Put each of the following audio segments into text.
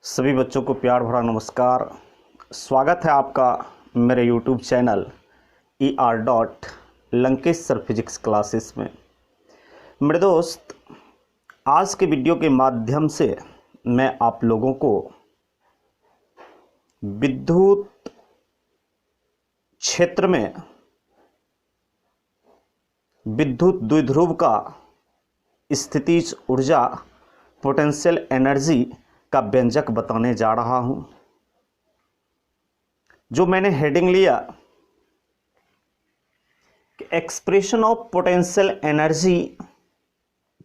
सभी बच्चों को प्यार भरा नमस्कार। स्वागत है आपका मेरे YouTube channel ER. Sir physics classes में। मेरे दोस्त, आज के वीडियो के माध्यम से मैं आप लोगों को विद्युत क्षेत्र में विद्युत द्विध्रुव का स्थितिज ऊर्जा पोटेंशियल एनर्जी का व्यंजक बताने जा रहा हूं। जो मैंने हेडिंग लिया कि expression of potential energy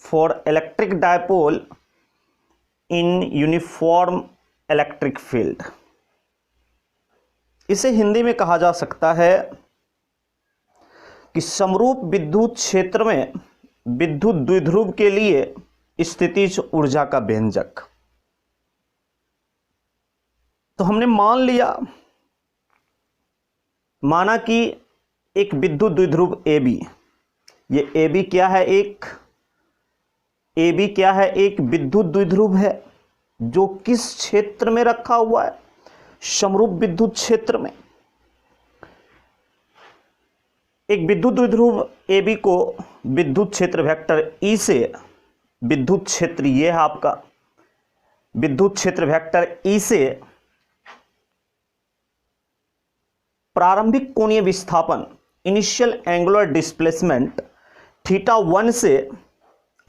for electric dipole in uniform electric field. इसे हिंदी में कहा जा सकता है कि समरूप विद्युत क्षेत्र में विद्युत द्विध्रुव के लिए स्थितिज ऊर्जा का व्यंजक। तो हमने माना कि एक विद्युत द्विध्रुव AB, ये AB क्या है? एक विद्युत द्विध्रुव है जो किस क्षेत्र में रखा हुआ है? समरूप विद्युत क्षेत्र में। एक विद्युत द्विध्रुव AB को विद्युत क्षेत्र वेक्टर E से विद्युत क्षेत्र, ये है आपका विद्युत क्षेत्र वेक्टर E से प्रारंभिक कोणीय विस्थापन इनिशियल एंगुलर डिस्प्लेसमेंट θ1 से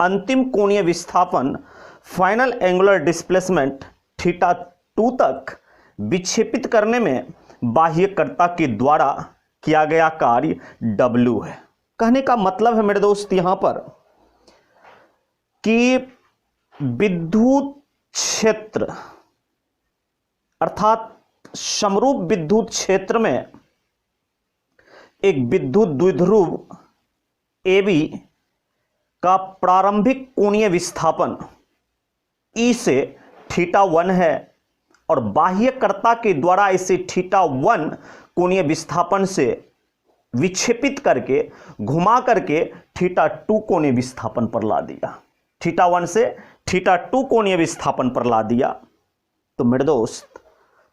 अंतिम कोणीय विस्थापन फाइनल एंगुलर डिस्प्लेसमेंट θ2 तक विक्षेपित करने में बाह्यकर्ता के द्वारा किया गया कार्य W है। कहने का मतलब है मेरे दोस्त यहां पर कि विद्युत क्षेत्र अर्थात समरूप विद्युत क्षेत्र में एक विद्युत द्विध्रुव AB का प्रारंभिक कोणीय विस्थापन E से θ1 है और बाह्यकर्ता के द्वारा इसे θ1 कोणीय विस्थापन से विक्षेपित करके घुमा करके θ2 कोणीय विस्थापन पर ला दिया। θ1 से θ2 कोणीय विस्थापन पर ला दिया। तो मेरे दोस्त,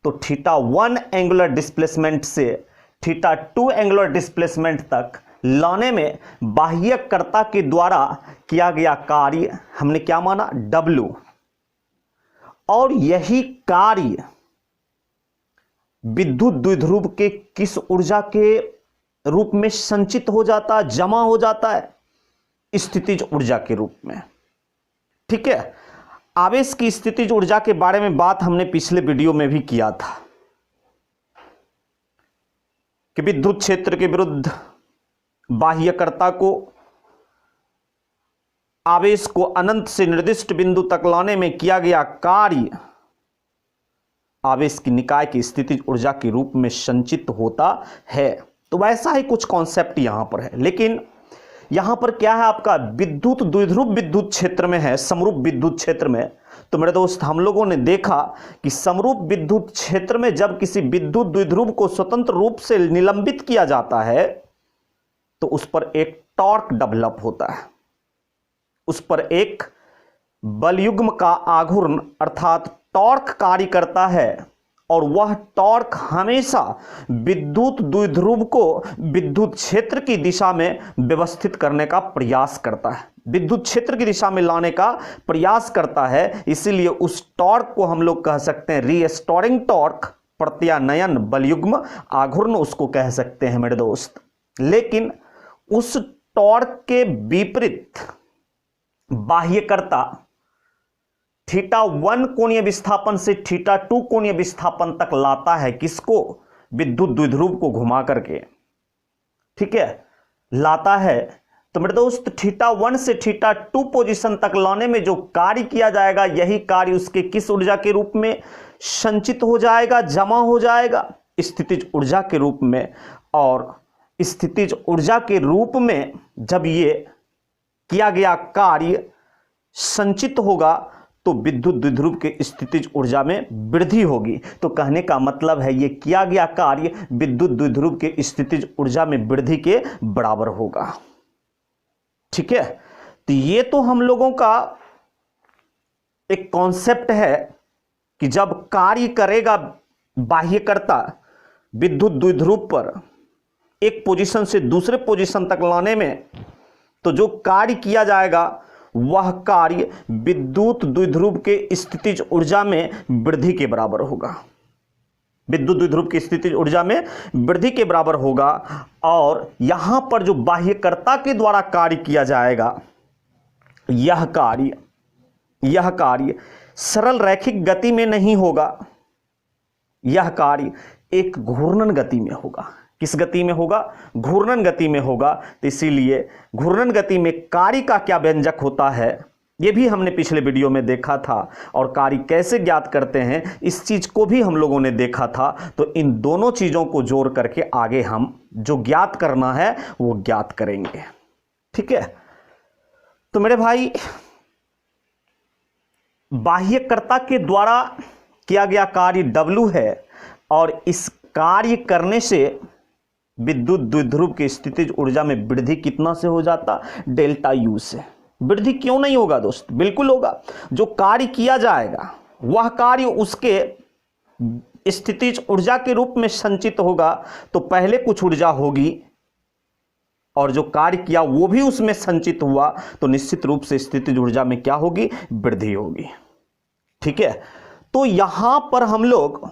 तो θ1 एंगुलर डिस्प्लेसमेंट से θ2 एंगुलर डिस्प्लेसमेंट तक लाने में बाह्यकर्ता के द्वारा किया गया कार्य हमने क्या माना? W। और यही कार्य विद्युत द्विध्रुव के किस ऊर्जा के रूप में संचित हो जाता है, जमा हो जाता है? स्थितिज ऊर्जा के रूप में। ठीक है। आवेश की स्थितिज ऊर्जा के बारे में बात हमने पिछले वीडियो में भी किया था कि विद्युत क्षेत्र के विरुद्ध बाह्यकर्ता को आवेश को अनंत से निर्दिष्ट बिंदु तक लाने में किया गया कार्य आवेश की निकाय की स्थितिज ऊर्जा के रूप में संचित होता है। तो वैसा ही कुछ कॉन्सेप्ट यहां पर है, लेकिन यहां पर क्या है? आपका विद्युत द्विध्रुव विद्युत क्षेत्र में है, समरूप विद्युत क्षेत्र में। तो मेरे दोस्त, हम लोगों ने देखा कि समरूप विद्युत क्षेत्र में जब किसी विद्युत द्विध्रुव को स्वतंत्र रूप से निलंबित किया जाता है तो उस पर एक टॉर्क डेवलप होता है, उस पर एक बलयुग्म का आघूर्ण अर्थात टॉर्क कार्य करता है और वह टॉर्क हमेशा विद्युत द्विध्रुव को विद्युत क्षेत्र की दिशा में व्यवस्थित करने का प्रयास करता है, विद्युत क्षेत्र की दिशा में लाने का प्रयास करता है। इसीलिए उस टॉर्क को हम लोग कह सकते हैं रीस्टोरिंग टॉर्क, प्रत्यानयन बलयुग्म आघूर्ण उसको कह सकते हैं मेरे दोस्त। लेकिन उस टॉर्क के विपरीत बाह्यकर्ता θ1 कोणीय विस्थापन से θ2 कोणीय विस्थापन तक लाता है। किसको? विद्युत द्विध्रुव को घुमा करके। ठीक है, लाता है। तो मेरे दोस्त, θ1 से θ2 पोजीशन तक लाने में जो कार्य किया जाएगा, यही कार्य उसके किस ऊर्जा के रूप में संचित हो जाएगा, जमा हो जाएगा? स्थितिज ऊर्जा के रूप में। और स्थितिज ऊर्जा के रूप में जब ये किया गया कार्य संचित होगा तो विद्युत द्विध्रुव के स्थितिज ऊर्जा में वृद्धि होगी। तो कहने का मतलब है ये किया गया कार्य विद्युत द्विध्रुव के स्थितिज ऊर्जा में वृद्धि के बराबर होगा। ठीक है, तो ये तो हम लोगों का एक कॉन्सेप्ट है कि जब कार्य करेगा बाह्यकर्ता विद्युत द्विध्रुव पर एक पोजीशन से दूसरे पोजीशन तक लाने में, तो जो कार्य किया जाएगा वह कार्य विद्युत द्विध्रुव के स्थितिज ऊर्जा में वृद्धि के बराबर होगा। विद्युत द्विध्रुव की स्थितिज ऊर्जा में वृद्धि के बराबर होगा। और यहां पर जो बाह्यकर्ता के द्वारा कार्य किया जाएगा, यह कार्य सरल रैखिक गति में नहीं होगा, यह कार्य एक घूर्णन गति में होगा। किस गति में होगा? घूर्णन गति में होगा। तो इसीलिए घूर्णन गति में कार्य का क्या व्यंजक होता है, यह भी हमने पिछले वीडियो में देखा था। और कार्य कैसे ज्ञात करते हैं, इस चीज को भी हम लोगों ने देखा था। तो इन दोनों चीजों को जोड़ करके आगे हम जो ज्ञात करना है वो ज्ञात करेंगे। ठीक है, तो मेरे भाई बाह्यकर्ता के द्वारा किया गया कार्य W है, और इस कार्य करने से विद्युत द्विध्रुव की स्थितिज ऊर्जा में वृद्धि कितना से हो जाता? डेल्टा U से। वृद्धि क्यों नहीं होगा दोस्त? बिल्कुल होगा। जो कार्य किया जाएगा वह कार्य उसके स्थितिज ऊर्जा के रूप में संचित होगा, तो पहले कुछ ऊर्जा होगी और जो कार्य किया वो भी उसमें संचित हुआ, तो निश्चित रूप से स्थितिज ऊर्जा में क्या होगी? वृद्धि होगी। ठीक है, तो यहां पर हम लोग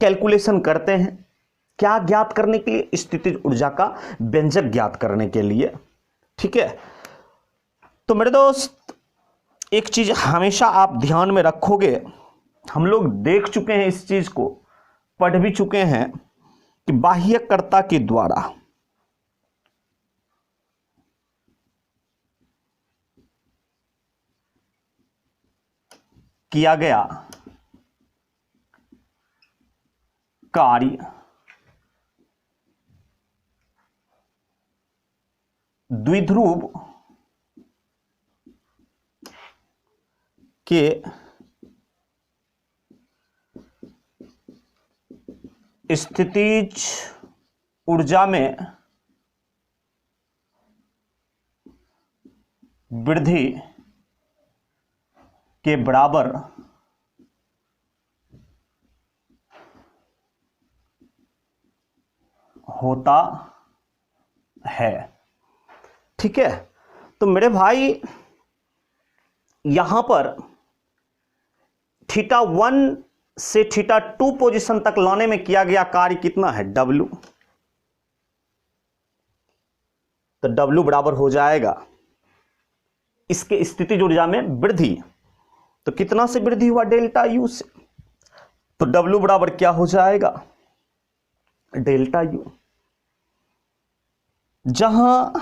कैलकुलेशन करते हैं, क्या ज्ञात करने के लिए? स्थितिज ऊर्जा का व्यंजक ज्ञात करने के लिए। ठीक है, तो मेरे दोस्त एक चीज हमेशा आप ध्यान में रखोगे, हम लोग देख चुके हैं इस चीज को, पढ़ भी चुके हैं कि बाह्यकर्ता के द्वारा किया गया कार्य द्विध्रुव के स्थितिज ऊर्जा में वृद्धि के बराबर होता है। ठीक है, तो मेरे भाई यहां पर θ1 से θ2 पोजीशन तक लाने में किया गया कार्य कितना है? W। तो W बराबर हो जाएगा इसके स्थितिज ऊर्जा में वृद्धि। तो कितना से वृद्धि हुआ? डेल्टा U से। तो W बराबर क्या हो जाएगा? Delta U। जहां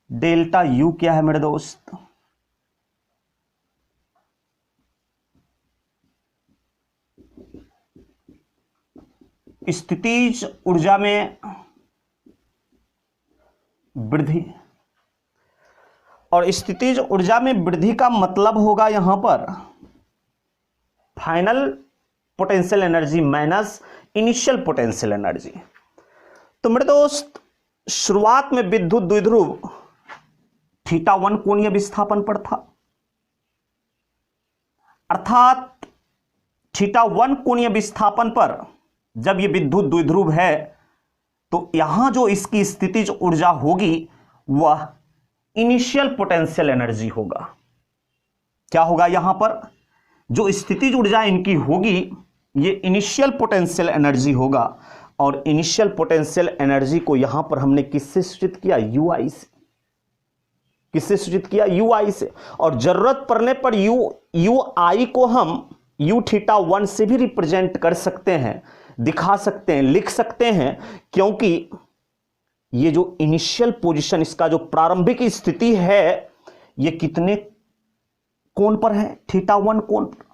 डेल्टा U क्या है मेरे दोस्त? स्थितिज ऊर्जा में वृद्धि। और स्थितिज ऊर्जा में वृद्धि का मतलब होगा यहां पर final potential energy minus initial potential energy. तो मेरे दोस्त शुरुआत में विद्युत द्विध्रुव θ1 कोणीय विस्थापन पर था, अर्थात θ1 कोणीय विस्थापन पर जब ये विद्युत द्विध्रुव है, तो यहां जो इसकी स्थितिज ऊर्जा होगी वह इनिशियल पोटेंशियल एनर्जी होगा। क्या होगा? यहां पर जो स्थितिज ऊर्जा इनकी होगी ये इनिशियल पोटेंशियल एनर्जी होगा। और इनिशियल पोटेंशियल एनर्जी को यहां पर हमने किससे सूचित किया? UI से। किससे सूचित किया? UI से। और जरूरत पड़ने पर UI को हम Uθ1 से भी रिप्रेजेंट कर सकते हैं, दिखा सकते हैं, लिख सकते हैं, क्योंकि ये जो इनिशियल पोजीशन, इसका जो प्रारंभिक स्थिति है, ये कितने कोण पर है? θ1 कोण पर।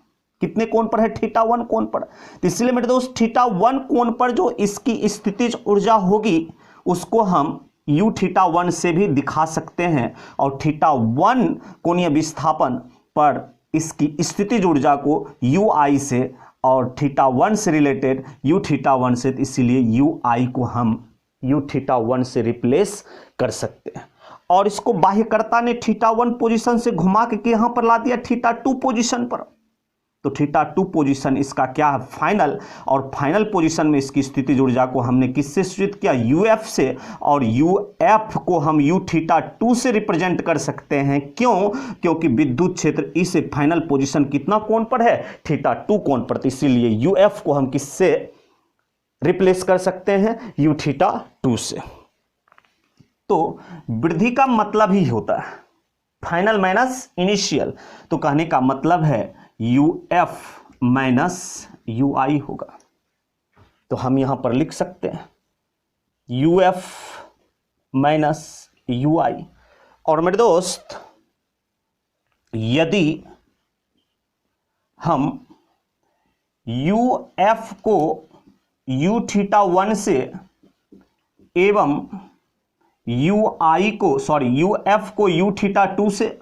कितने कोण पर है? θ1 कोण पर। तो इसलिए मेरे दोस्त θ1 कोण पर जो इसकी स्थितिज ऊर्जा होगी उसको हम Uθ1 से भी दिखा सकते हैं। और θ1 कोणीय विस्थापन पर इसकी स्थितिज ऊर्जा को UI से और θ1 से रिलेटेड Uθ1 से, इसीलिए UI को हम Uθ1 से रिप्लेस कर सकते हैं। और इसको बाह्यकर्ता ने θ1 पोजीशन से घुमा के यहां पर ला दिया θ2 पोजीशन पर। तो θ2 पोजीशन इसका क्या है, फाइनल। और फाइनल पोजीशन में इसकी स्थितिज ऊर्जा को हमने किससे सूचित किया, uf से। और uf को हम uθ2 से रिप्रेजेंट कर सकते हैं। क्यों, क्योंकि विद्युत क्षेत्र इस फाइनल पोजीशन कितना कोण पर है, θ2 कोण पर। इसीलिए uf को हम किससे रिप्लेस कर सकते हैं, uθ2 से। तो वृद्धि का मतलब ही होता है फाइनल माइनस इनिशियल। तो कहने का मतलब है uf माइनस ui होगा। तो हम यहां पर लिख सकते हैं uf माइनस ui। और मेरे दोस्त, यदि हम uf को uθ1 से एवं uf को uθ2 से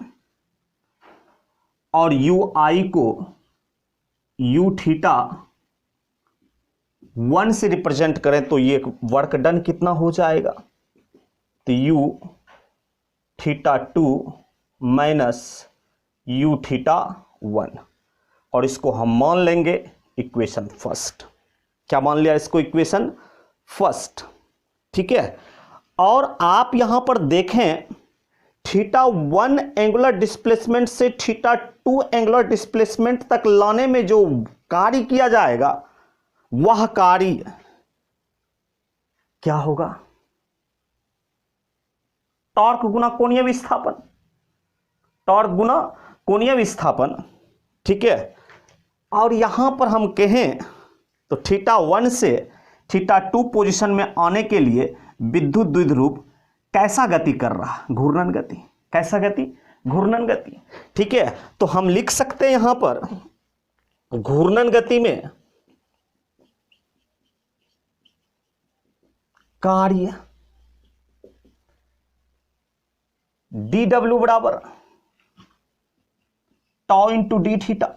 और ui को uθ1 से रिप्रेजेंट करें तो ये वर्क डन कितना हो जाएगा, तो uθ2 माइनस uθ1। और इसको हम मान लेंगे इक्वेशन फर्स्ट। क्या मान लिया इसको, इक्वेशन फर्स्ट। ठीक है। और आप यहां पर देखें θ1 एंगुलर डिस्प्लेसमेंट से θ2 एंगुलर डिस्प्लेसमेंट तक लाने में जो कार्य किया जाएगा वह कार्य क्या होगा, टॉर्क गुना कोणीय विस्थापन। टॉर्क गुना कोणीय विस्थापन। ठीक है। और यहां पर हम कहें तो θ1 से θ2 पोजीशन में आने के लिए विद्युत द्विध्रुव कैसा गति कर रहा, घूर्णन गति। कैसा गति, घूर्णन गति। ठीक है। तो हम लिख सकते हैं यहां पर घूर्णन गति में कार्य dw बराबर टाउ इंटू डी थीटा।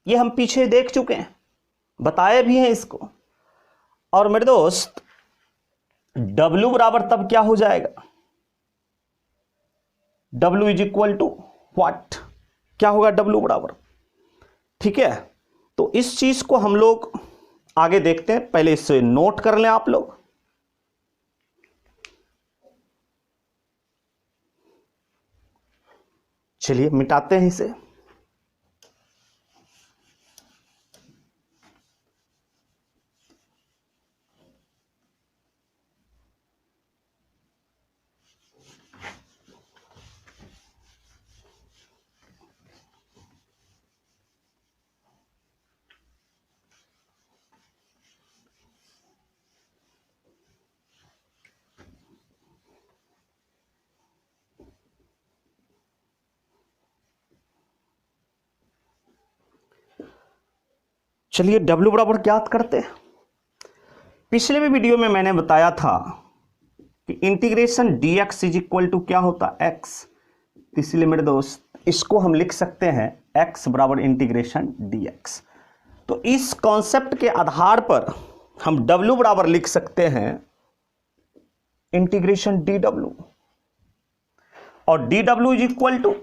ये हम पीछे देख चुके हैं, बताए भी हैं इसको। और मेरे दोस्त, W बराबर तब क्या हो जाएगा, W is equal to what, क्या होगा W बराबर। ठीक है। तो इस चीज को हम लोग आगे देखते हैं, पहले इसे नोट कर लें आप लोग। चलिए मिटाते हैं इसे। चलिए W बराबर ज्ञात करते हैं। पिछले भी वीडियो में मैंने बताया था कि integration dx is equal to क्या होता है, x। इसलिए मेरे दोस्त इसको हम लिख सकते हैं x बराबर इंटीग्रेशन dx। तो इस कॉन्सेप्ट के आधार पर हम W बराबर लिख सकते हैं इंटीग्रेशन dw। और dw is equal to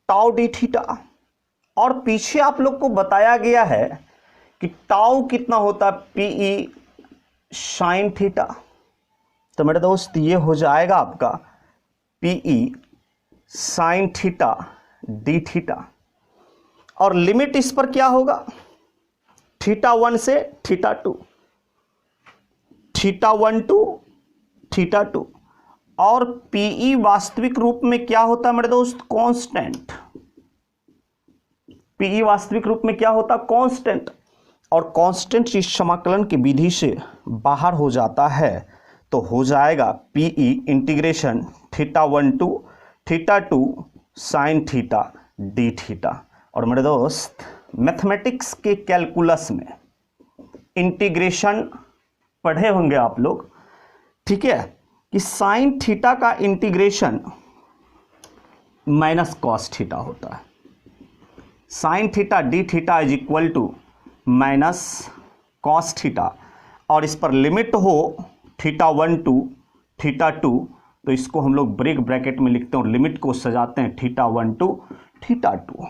tau d theta. और पीछे आप लोग को बताया गया है कि टाउ कितना होता है, पीई साइन थीटा। तो मेरे दोस्त ये हो जाएगा आपका PE sine theta D theta. और लिमिट इस पर क्या होगा, θ1 से θ2, θ1 टू θ2। और पीई वास्तविक रूप में क्या होता है मेरे दोस्त, कांस्टेंट। पीई वास्तविक रूप में क्या होता, कांस्टेंट। और कांस्टेंट इस समाकलन की विधि से बाहर हो जाता है तो हो जाएगा PE integration θ1 to θ2 sine theta D theta. और मेरे दोस्त, मैथमेटिक्स के कैलकुलस में इंटीग्रेशन पढ़े होंगे आप लोग। ठीक है, कि साइन थीटा का इंटीग्रेशन माइनस कॉस थीटा होता है। Sine theta D theta is equal to minus cos theta. और इस पर लिमिट हो θ1 θ2, तो इसको हम लोग ब्रेक ब्रैकेट में लिखते हैं और लिमिट को सजाते हैं θ1 θ2।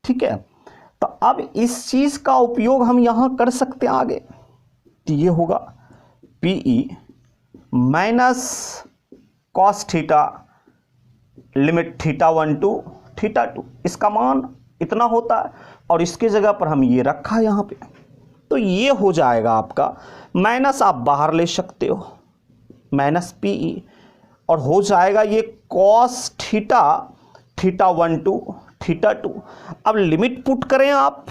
ठीक है, तो अब इस चीज का उपयोग हम यहां कर सकते हैं आगे। तो ये होगा PE minus cos theta limit θ1 θ2, इसका मान इतना होता है और इसकी जगह पर हम ये रखा यहां पे, तो ये हो जाएगा आपका माइनस, आप बाहर ले सकते हो माइनस PE, और हो जाएगा ये कॉस थीटा θ1 θ2। अब लिमिट पुट करें आप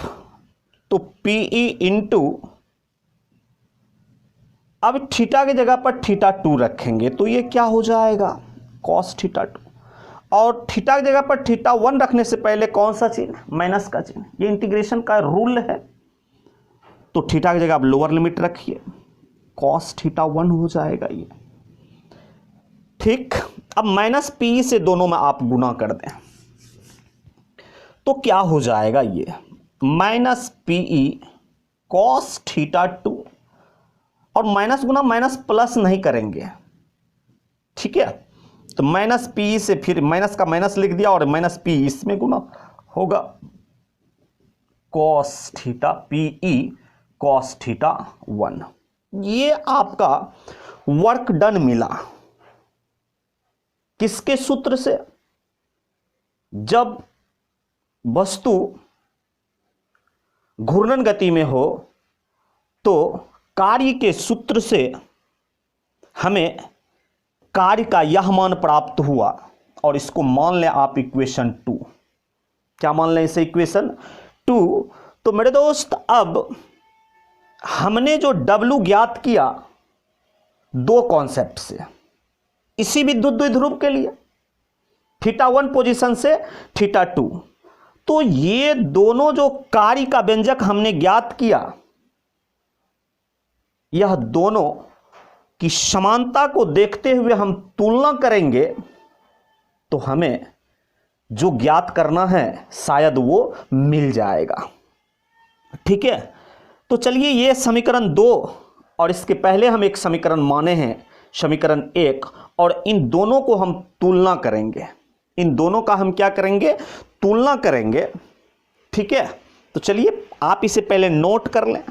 तो PE इंटू, अब थीटा की जगह पर θ2 रखेंगे तो ये क्या हो जाएगा कॉस θ2, और थीटा की जगह पर θ1 रखने से पहले कौन सा चिन्ह, माइनस का चिन्ह, ये इंटीग्रेशन का रूल है। तो थीटा की जगह आप लोअर लिमिट रखिए, कॉस θ1 हो जाएगा ये। ठीक, अब माइनस PE से दोनों में आप गुना कर दें तो क्या हो जाएगा ये माइनस PE कॉस θ2, और माइनस गुना माइनस प्लस नहीं करेंगे। ठीक है, तो माइनस PE से फिर माइनस का माइनस लिख दिया और माइनस PE इसमें गुना होगा, कॉस थीटा PE कॉस θ1। ये आपका वर्क डन मिला किसके सूत्र से, जब वस्तु घूर्णन गति में हो तो कार्य के सूत्र से हमें कार्य का यह मान प्राप्त हुआ, और इसको मान लें आप इक्वेशन 2। क्या मान लें इसे, इक्वेशन 2। तो मेरे दोस्त अब हमने जो W ज्ञात किया दो कॉन्सेप्ट से, इसी विद्युत द्विध्रुव के लिए θ1 पोजीशन से θ2, तो ये दोनों जो कार्य का व्यंजक हमने ज्ञात किया, यह दोनों की समानता को देखते हुए हम तुलना करेंगे तो हमें जो ज्ञात करना है शायद वो मिल जाएगा। ठीक है, तो चलिए ये समीकरण 2 और इसके पहले हम एक समीकरण माने हैं समीकरण 1, और इन दोनों को हम तुलना करेंगे, इन दोनों का हम क्या करेंगे, तुलना करेंगे। ठीक है, तो चलिए आप इसे पहले नोट कर लें।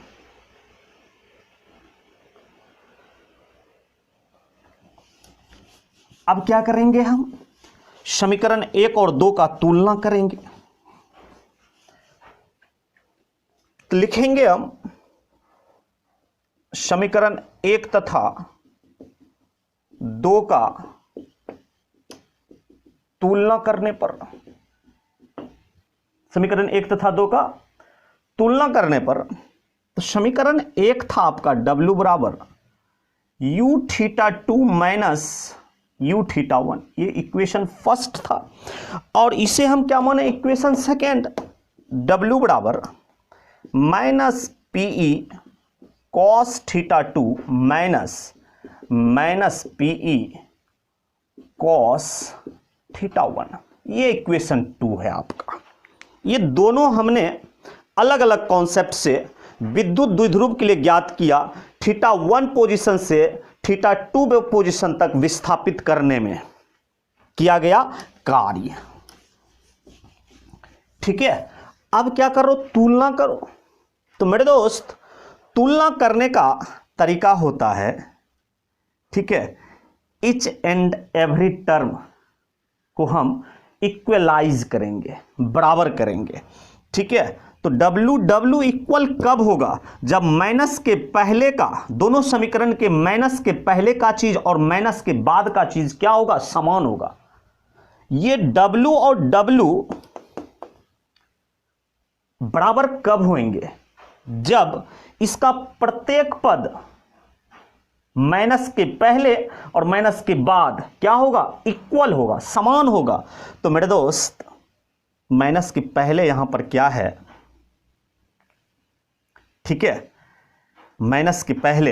अब क्या करेंगे, हम समीकरण 1 और 2 का तुलना करेंगे। तो लिखेंगे हम समीकरण 1 तथा 2 का तुलना करने पर, समीकरण 1 तथा 2 का तुलना करने पर, तो समीकरण 1 था आपका W बराबर uθ2 माइनस uθ1, ये इक्वेशन फर्स्ट था, और इसे हम क्या माने, इक्वेशन सेकेंड, W बराबर minus PE cos θ2 minus PE cos θ1, ये इक्वेशन 2 है आपका। ये दोनों हमने अलग अलग कॉन्सेप्ट से विद्युत द्विध्रुव के लिए ज्ञात किया, θ1 पोजीशन से θ2 पोजीशन तक विस्थापित करने में किया गया कार्य। ठीक है, अब क्या करो, तुलना करो। तो मेरे दोस्त तुलना करने का तरीका होता है, ठीक है, ईच एंड एवरी टर्म को हम इक्वलाइज करेंगे, बराबर करेंगे। ठीक है, तो W इक्वल कब होगा, जब माइनस के पहले का, दोनों समीकरण के माइनस के पहले का चीज और माइनस के बाद का चीज क्या होगा, समान होगा। ये W और W बराबर कब होंगे, जब इसका प्रत्येक पद माइनस के पहले और माइनस के बाद क्या होगा, इक्वल होगा, समान होगा। तो मेरे दोस्त माइनस के पहले यहां पर क्या है, ठीक है, माइनस के पहले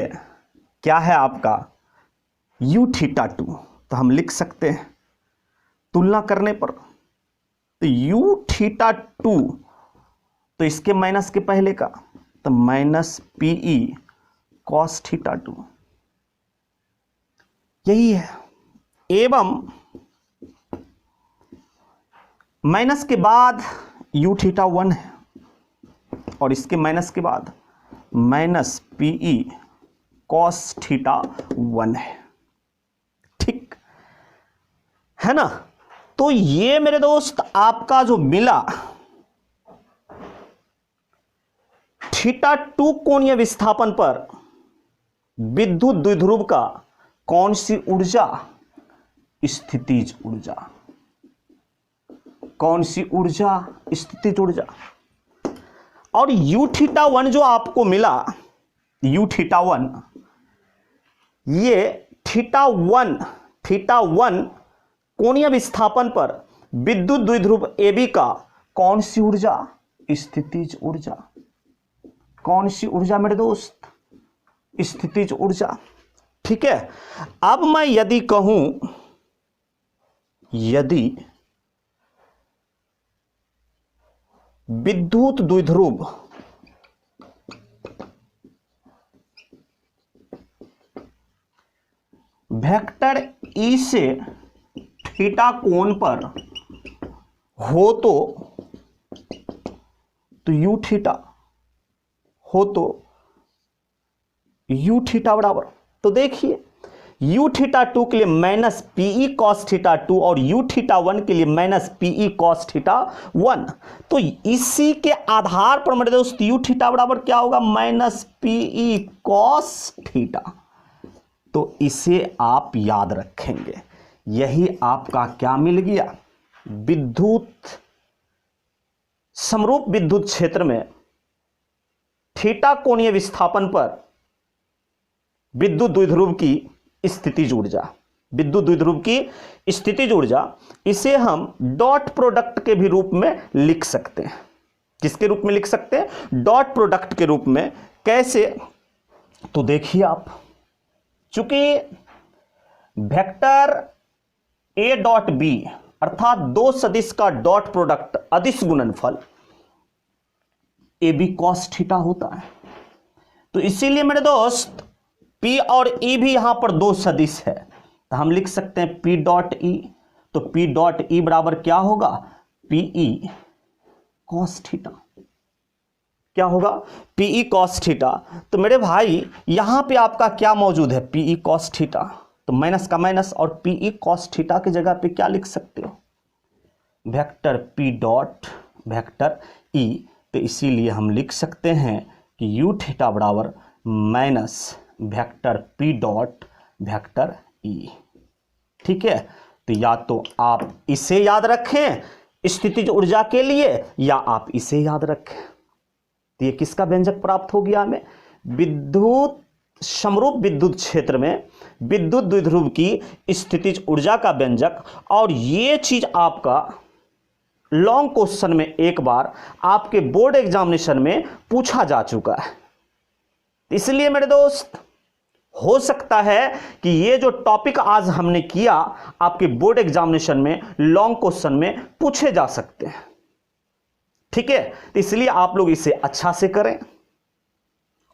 क्या है आपका uθ2, तो हम लिख सकते हैं तुलना करने पर, तो uθ2 तो इसके माइनस के पहले का, तो माइनस PE cos θ2 यही है। एवं माइनस के बाद यू थीटा 1 है और इसके माइनस के बाद माइनस पीई कॉस थीटा 1 है। ठीक है ना। तो ये मेरे दोस्त आपका जो मिला थीटा 2 कोणीय विस्थापन पर विद्युत द्विध्रुव का कौन सी ऊर्जा? स्थितिज ऊर्जा। कौन सी ऊर्जा? स्थितिज ऊर्जा। और यू थीटा 1 जो आपको मिला, यू थीटा 1, ये थीटा 1 कोणीय विस्थापन पर विद्युत द्विध्रुव AB का कौन सी ऊर्जा? स्थितिज ऊर्जा। कौन सी ऊर्जा मेरे दोस्त? स्थितिज ऊर्जा। ठीक है। अब मैं यदि कहूं, यदि विद्युत द्विध्रुव वेक्टर ई से थीटा कोण पर हो तो यू थीटा हो तो यू थीटा बराबर, तो देखिए यू थीटा 2 के लिए माइनस पीई कॉस थीटा 2 और यू थीटा 1 के लिए माइनस पीई कॉस थीटा 1। तो इसी के आधार पर मेरे दोस्त यू थीटा बराबर क्या होगा? Minus PE cos theta. तो इसे आप याद रखेंगे। यही आपका क्या मिल गया? विद्युत समरूप विद्युत क्षेत्र में थीटा कोणीय विस्थापन पर विद्युत द्विध्रुव की स्थितिज ऊर्जा, विद्युत द्विध्रुव की स्थितिज ऊर्जा, इसे हम डॉट प्रोडक्ट के भी रूप में लिख सकते हैं। किसके रूप में लिख सकते हैं? डॉट प्रोडक्ट के रूप में। कैसे? तो देखिए आप, चूंकि वेक्टर ए डॉट बी अर्थात दो सदिश का डॉट प्रोडक्ट अदिश गुणनफल ए बी कॉस थीटा होता है, तो इसीलिए मेरे दोस्त P और E भी यहां पर दो सदिश है, तो हम लिख सकते हैं P डॉट E। तो P डॉट E बराबर क्या होगा? PE cos theta. क्या होगा? PE cos theta. तो मेरे भाई यहां पे आपका क्या मौजूद है? PE cos theta. तो माइनस का माइनस और PE कॉस थीटा की जगह पे क्या लिख सकते हो? Vector P dot vector E। तो इसीलिए हम लिख सकते हैं कि U थीटा बराबर minus vector P dot vector E। ठीक है। तो या तो आप इसे याद रखें स्थितिज ऊर्जा के लिए, या आप इसे याद रखें। तो ये किसका व्यंजक प्राप्त हो गया हमें? विद्युत समरूप विद्युत क्षेत्र में विद्युत द्विध्रुव की स्थितिज ऊर्जा का व्यंजक। और ये चीज आपका लॉन्ग क्वेश्चन में एक बार आपके बोर्ड एग्जामिनेशन में पूछा जा चुका है। इसलिए मेरे दोस्त हो सकता है कि ये जो टॉपिक आज हमने किया आपके बोर्ड एग्जामिनेशन में लॉन्ग क्वेश्चन में पूछे जा सकते हैं। ठीक है। तो इसलिए आप लोग इसे अच्छा से करें।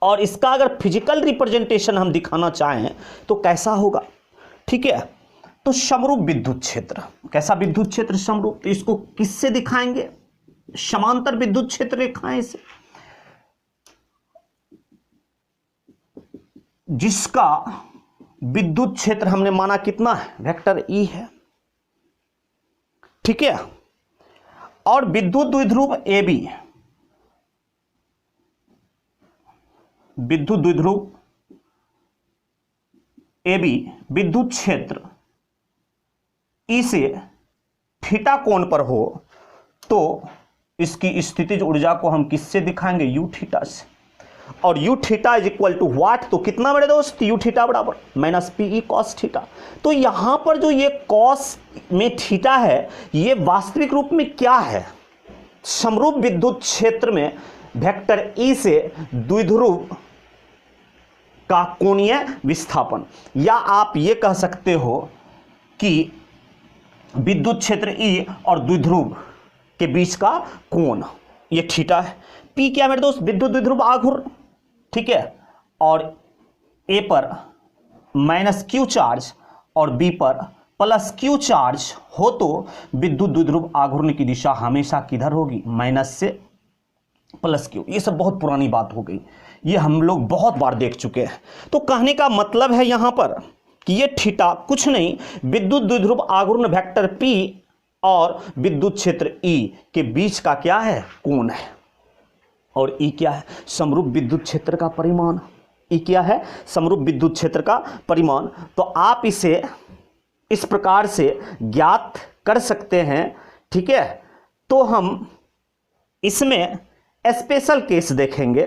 और इसका अगर फिजिकल रिप्रेजेंटेशन हम दिखाना चाहें तो कैसा होगा? ठीक है। तो समरूप विद्युत क्षेत्र, कैसा विद्युत क्षेत्र? समरूप। तो इसको किससे दिखाएंगे? समांतर विद्युत क्षेत्र रेखाएं से, जिसका विद्युत क्षेत्र हमने माना कितना है? वेक्टर E है। ठीक है। और विद्युत द्विध्रुव AB, विद्युत द्विध्रुव AB विद्युत क्षेत्र E से थीटा कोण पर हो तो इसकी स्थितिज ऊर्जा को हम किससे दिखाएंगे? यू थीटा से। और U theta is equal to what? तो कितना मेरे दोस्त? यू थीटा बराबर माइनस पीई कॉस थीटा। तो यहां पर जो ये कॉस में थीटा है, ये वास्तविक रूप में क्या है? समरूप विद्युत क्षेत्र में वेक्टर ई से द्विध्रुव का कोणीय विस्थापन, या आप ये कह सकते हो कि विद्युत क्षेत्र ई और द्विध्रुव के बीच का कोण, ये थीटा है। पी क्या मेरे दोस्त? विद्युत द्विध्रुव आघूर्ण। ठीक है। और ए पर माइनस क्यू चार्ज और बी पर प्लस क्यू चार्ज हो तो विद्युत द्विध्रुव आघूर्ण की दिशा हमेशा किधर होगी, माइनस से प्लस क्यू। ये सब बहुत पुरानी बात हो गई, ये हम लोग बहुत बार देख चुके हैं। तो कहने का मतलब है यहां पर कि ये थीटा कुछ नहीं, विद्युत द्विध्रुव आघूर्ण वेक्टर पी और विद्युत क्षेत्र ई के बीच का क्या है, कोण है। और ई क्या है, समरूप विद्युत क्षेत्र का परिमाण। ई क्या है, समरूप विद्युत क्षेत्र का परिमाण। तो आप इसे इस प्रकार से ज्ञात कर सकते हैं, ठीक है। तो हम इसमें स्पेशल केस देखेंगे,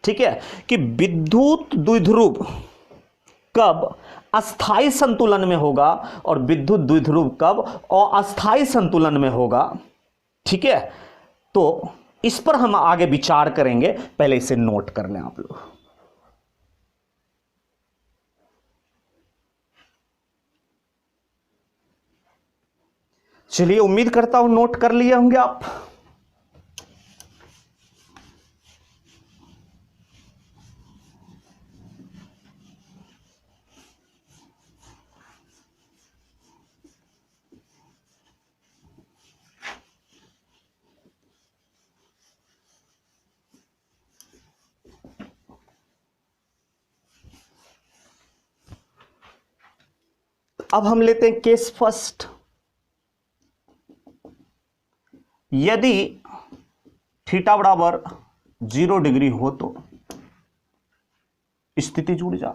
ठीक है, कि विद्युत द्विध्रुव कब अस्थाई संतुलन में होगा और विद्युत द्विध्रुव कब अस्थाई संतुलन में होगा, ठीक है। तो इस पर हम आगे विचार करेंगे, पहले इसे नोट कर लें आप लोग। चलिए, उम्मीद करता हूं नोट कर लिए होंगे आप। अब हम लेते हैं केस फर्स्ट। यदि थीटा बराबर 0 डिग्री हो तो स्थितिज ऊर्जा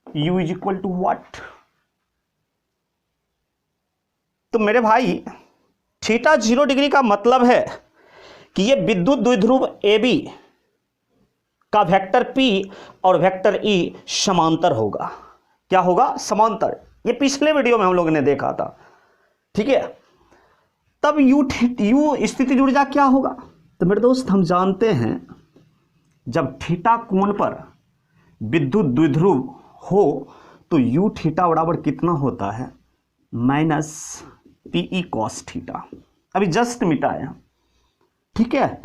U is equal to what. तो मेरे भाई थीटा 0 डिग्री का मतलब है कि ये विद्युत द्विध्रुव AB का वेक्टर P और वेक्टर E समांतर होगा। क्या होगा, समांतर। ये पिछले वीडियो में हम लोगों ने देखा था, ठीक है। तब U स्थितिज ऊर्जा क्या होगा। तो मेरे दोस्त हम जानते हैं जब थीटा कोण पर विद्युत द्विध्रुव हो तो U थीटा बराबर कितना होता है, माइनस PE कॉस थीटा। अभी जस्ट मिटाया, ठीक है।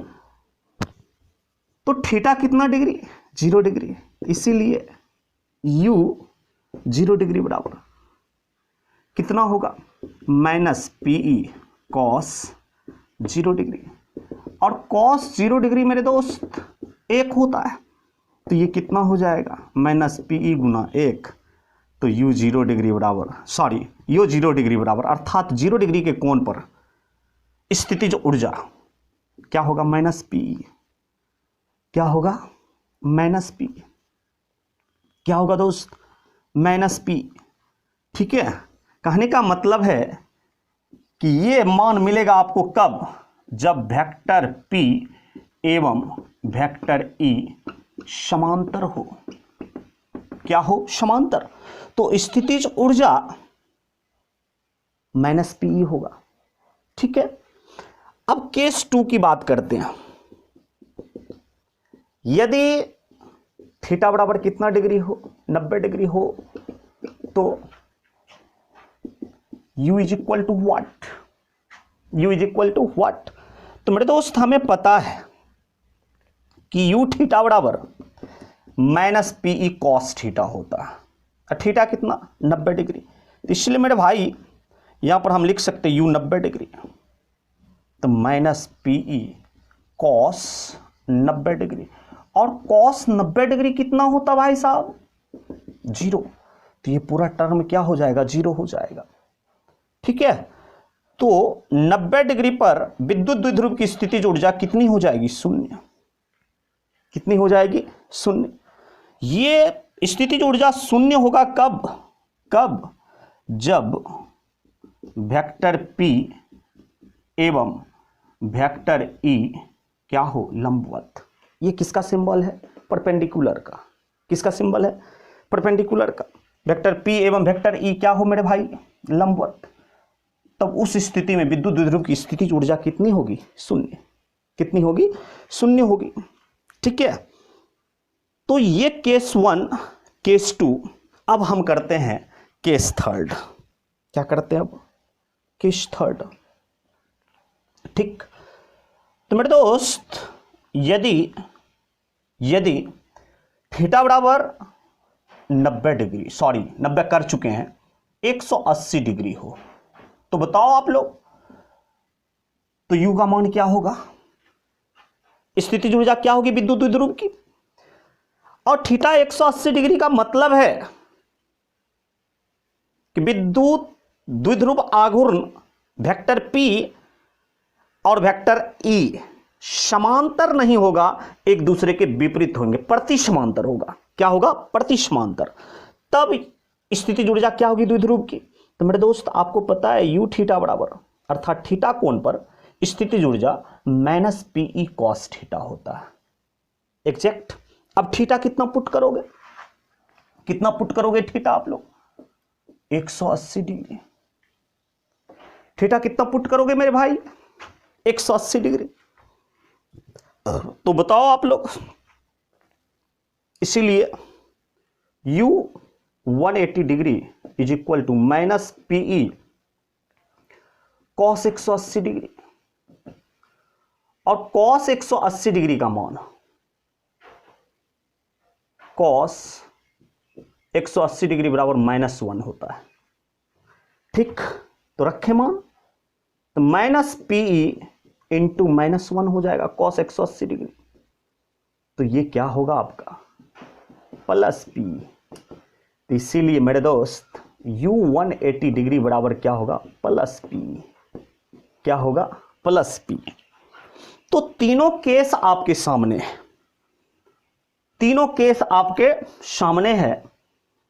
तो थीटा कितना डिग्री, 0 डिग्री, इसीलिए U 0 डिग्री बराबर कितना होगा, माइनस PE कॉस 0 डिग्री। और कॉस 0 डिग्री मेरे दोस्त 1 होता है, तो ये कितना हो जाएगा, माइनस PE गुना 1। तो U 0 डिग्री बराबर, सॉरी U 0 डिग्री बराबर अर्थात 0 डिग्री के कोण पर स्थितिज ऊर्जा क्या होगा, माइनस PE। क्या होगा, माइनस PE। क्या होगा दोस्त, माइनस PE, ठीक है। कहने का मतलब है कि ये मान मिलेगा आपको कब, जब वेक्टर P एवं वेक्टर E समांतर हो। क्या हो, समांतर। तो स्थितिज ऊर्जा माइनस PE होगा, ठीक है। अब केस 2 की बात करते हैं। यदि थीटा बराबर कितना डिग्री हो, 90 डिग्री हो, तो U is equal to what, U is equal to what. तो मेरे दोस्त हमें पता है कि U थीटा बराबर माइनस PE कॉस थीटा होता है। थीटा कितना, 90 डिग्री। तो इसलिए मेरे भाई यहां पर हम लिख सकते हैं U 90 डिग्री, तो माइनस PE कॉस 90 डिग्री। और कॉस 90 डिग्री कितना होता भाई साहब, 0। तो ये पूरा टर्म क्या हो जाएगा, 0 हो जाएगा, ठीक है। तो 90 डिग्री पर विद्युत द्विध्रुव की स्थितिज ऊर्जा कितनी हो जाएगी, 0। कितनी हो जाएगी, 0। ये स्थितिज ऊर्जा 0 होगा कब, कब, जब वेक्टर P एवं वेक्टर E क्या हो, लंबवत। ये किसका सिंबल है, परपेंडिकुलर का। किसका सिंबल है, परपेंडिकुलर का। वेक्टर P एवं वेक्टर E क्या हो मेरे भाई, लंबवत। तब उस स्थिति में विद्युत द्विध्रुव की स्थितिज ऊर्जा कितनी होगी, 0। कितनी होगी, 0 होगी, ठीक है। तो ये केस 1, केस 2। अब हम करते हैं केस 3। क्या करते हैं अब, केस 3, ठीक। तो मेरे दोस्त यदि थीटा बराबर 90 डिग्री, सॉरी 90 कर चुके हैं, 180 डिग्री हो, तो बताओ आप लोग, तो यू का मान क्या होगा, स्थितिज ऊर्जा क्या होगी विद्युत द्विध्रुव की। और थीटा 180 डिग्री का मतलब है कि विद्युत द्विध्रुव आघूर्ण वेक्टर P और वेक्टर E समांतर नहीं होगा, एक दूसरे के विपरीत होंगे, प्रति समांतर होगा। क्या होगा, प्रति समांतर। तब स्थितिज ऊर्जा क्या होगी द्विध्रुव की। तो मेरे दोस्त आपको पता है यू थीटा बराबर, अर्थात थीटा कोण पर स्थितिज ऊर्जा -PE cos थीटा होता है, एग्जैक्ट। अब थीटा कितना पुट करोगे, कितना पुट करोगे थीटा आप लोग, 180 डिग्री। थीटा कितना पुट करोगे मेरे भाई, 180 डिग्री। तो बताओ आप लोग, इसीलिए u 180 degree is equal to -PE cos 180 degree. और cos 180 डिग्री का मान, cos 180 डिग्री बराबर -1 होता है, ठीक। तो रखे मान, तो -PE इंटू -1 हो जाएगा cos 180 डिग्री। तो ये क्या होगा आपका +P। तो इसीलिए मेरे दोस्त u 180 डिग्री बराबर क्या होगा, +P। क्या होगा, +P। तो तीनों केस आपके सामने है, तीनों केस आपके सामने है।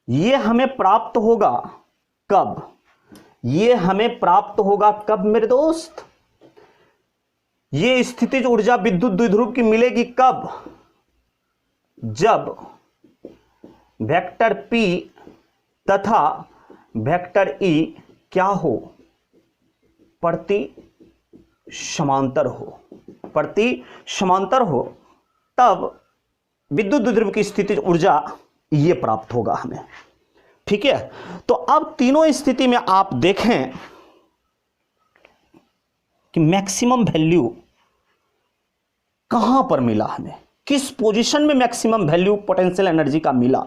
ये हमें प्राप्त होगा कब, ये हमें प्राप्त होगा कब मेरे दोस्त, ये स्थितिज ऊर्जा विद्युत द्विध्रुव की मिलेगी कब, जब वेक्टर P तथा वेक्टर E क्या हो, प्रति समांतर हो, प्रति समांतर हो, तब विद्युत द्विध्रुव की स्थितिज ऊर्जा ये प्राप्त होगा हमें, ठीक है। तो अब तीनों स्थिति में आप देखें कि मैक्सिमम वैल्यू कहां पर मिला हमें, किस पोजीशन में मैक्सिमम वैल्यू पोटेंशियल एनर्जी का मिला।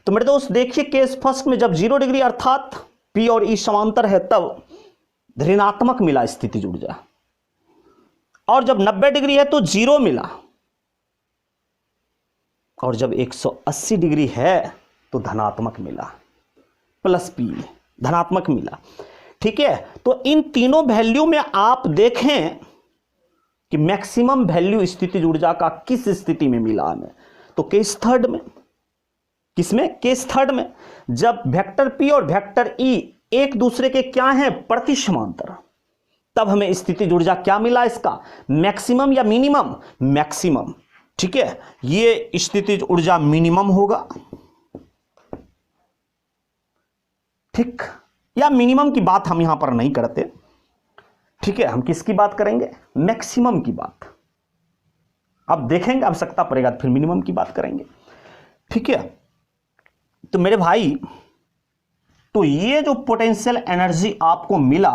तो मेरे दोस्त देखिए केस फर्स्ट में जब 0 डिग्री अर्थात P और E समांतर है तब ऋणात्मक मिला स्थितिज ऊर्जा, और जब 90 डिग्री है तो 0 मिला, और जब 180 डिग्री है तो धनात्मक मिला, +P, धनात्मक मिला, ठीक है। तो इन तीनों वैल्यू में आप देखें कि मैक्सिमम वैल्यू स्थितिज ऊर्जा का किस स्थिति में मिला हमें, तो केस थर्ड में, किसमें, केस थर्ड में, जब वेक्टर P और वेक्टर E एक दूसरे के क्या हैं, प्रति समांतर, तब हमें स्थितिज ऊर्जा क्या मिला, इसका मैक्सिमम या मिनिमम, मैक्सिमम, ठीक है। ये स्थितिज ऊर्जा मिनिमम होगा, ठीक, या मिनिमम की बात हम यहां पर नहीं करते, ठीक है। हम किसकी बात करेंगे, मैक्सिमम की बात। अब देखेंगे आवश्यकता पड़ेगा तो फिर मिनिमम की बात करेंगे, ठीक है। तो मेरे भाई, तो ये जो पोटेंशियल एनर्जी आपको मिला,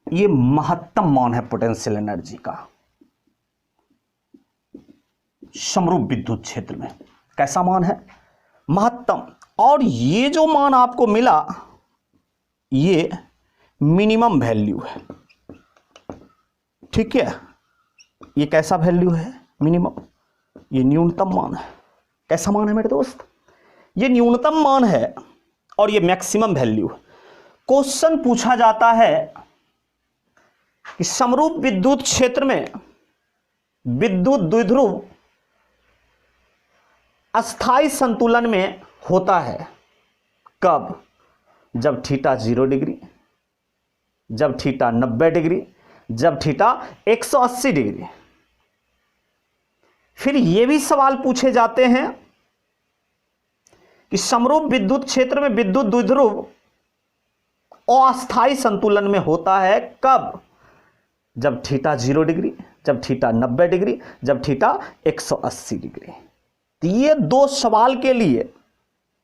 ये महत्तम मान है पोटेंशियल एनर्जी का समरूप विद्युत क्षेत्र में। कैसा मान है, महत्तम। और ये जो मान आपको मिला ये मिनिमम वैल्यू है, ठीक है। ये कैसा वैल्यू है, मिनिमम, ये न्यूनतम मान है। कैसा मान है मेरे दोस्त, ये न्यूनतम मान है और ये मैक्सिमम वैल्यू है। क्वेश्चन पूछा जाता है कि समरूप विद्युत क्षेत्र में विद्युत द्विध्रुव अस्थाई संतुलन में होता है कब, जब थीटा 0 डिग्री, जब थीटा 90 डिग्री, जब थीटा 180 डिग्री। फिर यह भी सवाल पूछे जाते हैं कि समरूप विद्युत क्षेत्र में विद्युत द्विध्रुव अस्थाई संतुलन में होता है कब, जब थीटा 0 डिग्री, जब थीटा 90 डिग्री, जब थीटा 180 डिग्री। तो ये दो सवाल के लिए,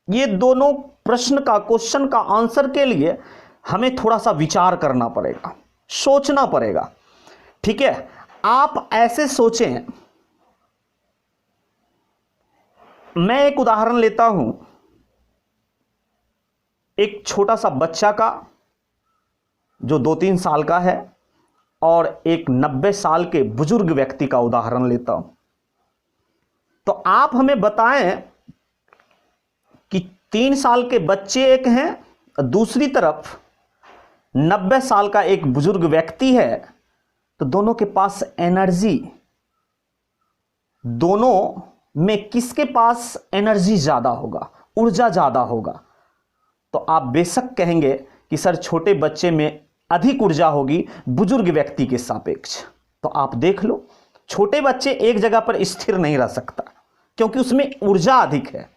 ये दोनों प्रश्न का, क्वेश्चन का आंसर के लिए हमें थोड़ा सा विचार करना पड़ेगा, सोचना पड़ेगा, ठीक है। आप ऐसे सोचें मैं एक उदाहरण लेता हूं एक छोटा सा बच्चा का जो 2-3 साल का है और एक 90 साल के बुजुर्ग व्यक्ति का उदाहरण लेता हूं। तो आप हमें बताएं कि 3 साल के बच्चे एक हैं, दूसरी तरफ 90 साल का एक बुजुर्ग व्यक्ति है, तो दोनों के पास एनर्जी, दोनों में किसके पास एनर्जी ज्यादा होगा, ऊर्जा ज्यादा होगा? तो आप बेशक कहेंगे कि सर छोटे बच्चे में अधिक ऊर्जा होगी बुजुर्ग व्यक्ति के सापेक्ष। तो आप देख लो, छोटे बच्चे एक जगह पर स्थिर नहीं रह सकता क्योंकि उसमें ऊर्जा अधिक है,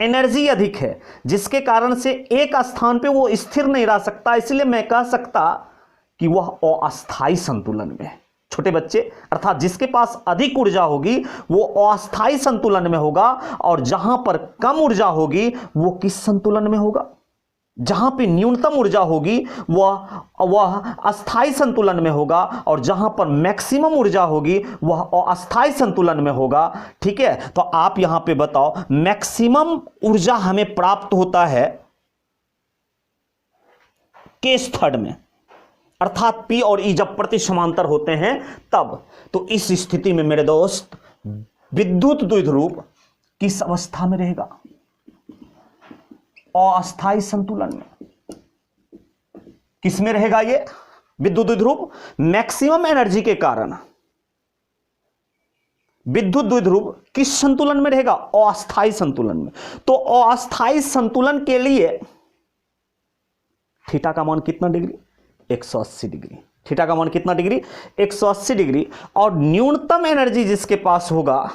एनर्जी अधिक है, जिसके कारण से एक स्थान पे वो स्थिर नहीं रह सकता। इसलिए मैं कह सकता कि वह अस्थायी संतुलन में है। छोटे बच्चे अर्थात जिसके पास अधिक ऊर्जा होगी वो अस्थायी संतुलन में होगा, और जहां पर कम ऊर्जा होगी वो किस संतुलन में होगा? जहां पे न्यूनतम ऊर्जा होगी वह अस्थायी संतुलन में होगा, और जहां पर मैक्सिमम ऊर्जा होगी वह अस्थायी संतुलन में होगा। ठीक है, तो आप यहां पे बताओ, मैक्सिमम ऊर्जा हमें प्राप्त होता है केस थर्ड में, अर्थात पी और ई जब प्रति समांतर होते हैं तब। तो इस स्थिति में मेरे दोस्त विद्युत द्विध्रुव किस अवस्था में रहेगा? अस्थायी संतुलन में। किस में रहेगा ये विद्युत द्विध्रुव? मैक्सिमम एनर्जी के कारण विद्युत द्विध्रुव किस संतुलन में रहेगा? अस्थायी संतुलन में। तो अस्थायी संतुलन के लिए थीटा का मान कितना डिग्री? 180 डिग्री। थीटा का मान कितना डिग्री? 180 डिग्री। और न्यूनतम एनर्जी जिसके पास होगा,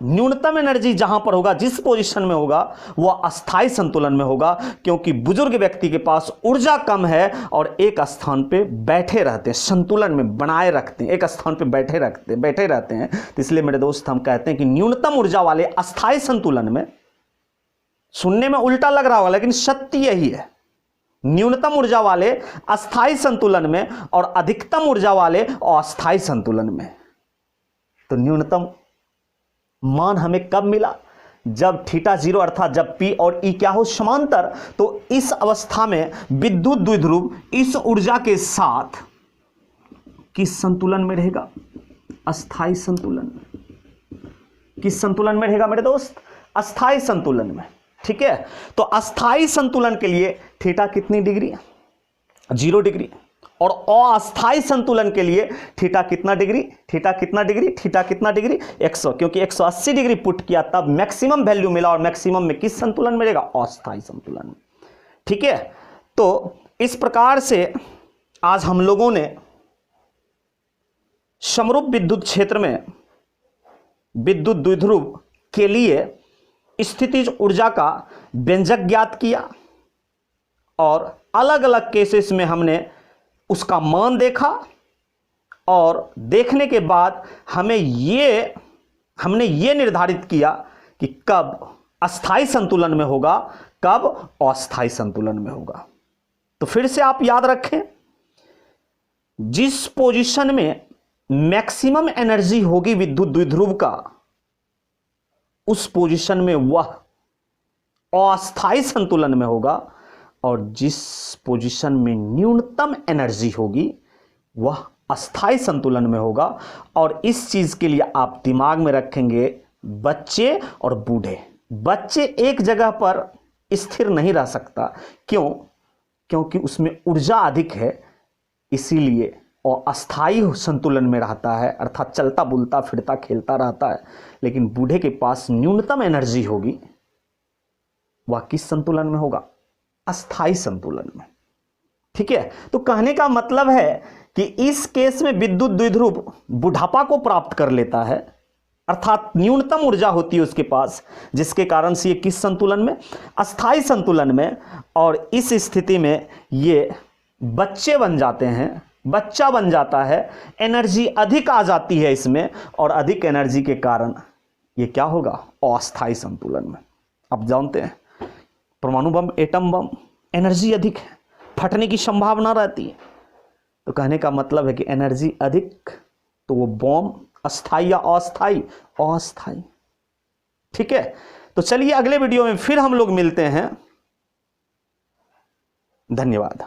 न्यूनतम एनर्जी जहां पर होगा, जिस पोजीशन में होगा, वह अस्थायी संतुलन में होगा, क्योंकि बुजुर्ग व्यक्ति के पास ऊर्जा कम है और एक स्थान पे बैठे रहते हैं, संतुलन में बनाए रखते हैं, एक स्थान पे बैठे रहते हैं। तो इसलिए मेरे दोस्त हम कहते हैं कि न्यूनतम ऊर्जा वाले अस्थायी संतुलन में, सुनने में उल्टा लग रहा होगा लेकिन सत्य यही है, न्यूनतम ऊर्जा वाले अस्थायी संतुलन में और अधिकतम ऊर्जा वाले अस्थायी संतुलन में। तो न्यूनतम मान हमें कब मिला? जब थीटा 0 अर्थात जब पी और ई क्या हो? समांतर। तो इस अवस्था में विद्युत द्विध्रुव इस ऊर्जा के साथ किस संतुलन में रहेगा? अस्थायी संतुलन में। किस संतुलन में रहेगा मेरे दोस्त? अस्थायी संतुलन में। ठीक है, तो अस्थायी संतुलन के लिए थीटा कितनी डिग्री? 0 डिग्री। और अस्थायी संतुलन के लिए थीटा कितना डिग्री? थीटा कितना डिग्री? थीटा कितना डिग्री? 100, क्योंकि 180 डिग्री पुट किया तब मैक्सिमम वैल्यू मिला, और मैक्सिमम में किस संतुलन में रहेगा? अस्थायी संतुलन में। ठीक है, तो इस प्रकार से आज हम लोगों ने समरूप विद्युत क्षेत्र में विद्युत द्विध्रुव के लिए स्थितिज ऊर्जा का व्यंजक ज्ञात किया, और अलग अलग केसेस में हमने उसका मान देखा, और देखने के बाद हमने ये निर्धारित किया कि कब अस्थायी संतुलन में होगा, कब अस्थायी संतुलन में होगा। तो फिर से आप याद रखें, जिस पोजीशन में मैक्सिमम एनर्जी होगी विद्युत द्विध्रुव का, उस पोजीशन में वह अस्थायी संतुलन में होगा, और जिस पोजीशन में न्यूनतम एनर्जी होगी वह अस्थायी संतुलन में होगा। और इस चीज के लिए आप दिमाग में रखेंगे, बच्चे और बूढ़े, बच्चे एक जगह पर स्थिर नहीं रह सकता। क्यों? क्योंकि उसमें ऊर्जा अधिक है, इसीलिए और अस्थायी संतुलन में रहता है, अर्थात चलता बुलता फिरता खेलता रहता है। लेकिन बूढ़े के पास न्यूनतम एनर्जी होगी, वह किस संतुलन में होगा? अस्थायी संतुलन में। ठीक है, तो कहने का मतलब है कि इस केस में विद्युत द्विध्रुव बुढ़ापा को प्राप्त कर लेता है, अर्थात न्यूनतम ऊर्जा होती है उसके पास, जिसके कारण से ये किस संतुलन में? अस्थायी संतुलन में। और इस स्थिति में ये बच्चे बन जाते हैं, बच्चा बन जाता है, एनर्जी अधिक आ जाती है इसमें, और अधिक एनर्जी के कारण ये क्या होगा? अस्थायी संतुलन में। आप जानते हैं परमाणु बम, एटम बम, एनर्जी अधिक है, फटने की संभावना रहती है। तो कहने का मतलब है कि एनर्जी अधिक, तो वो बम अस्थाई या अस्थाई? अस्थाई। ठीक है, तो चलिए अगले वीडियो में फिर हम लोग मिलते हैं। धन्यवाद।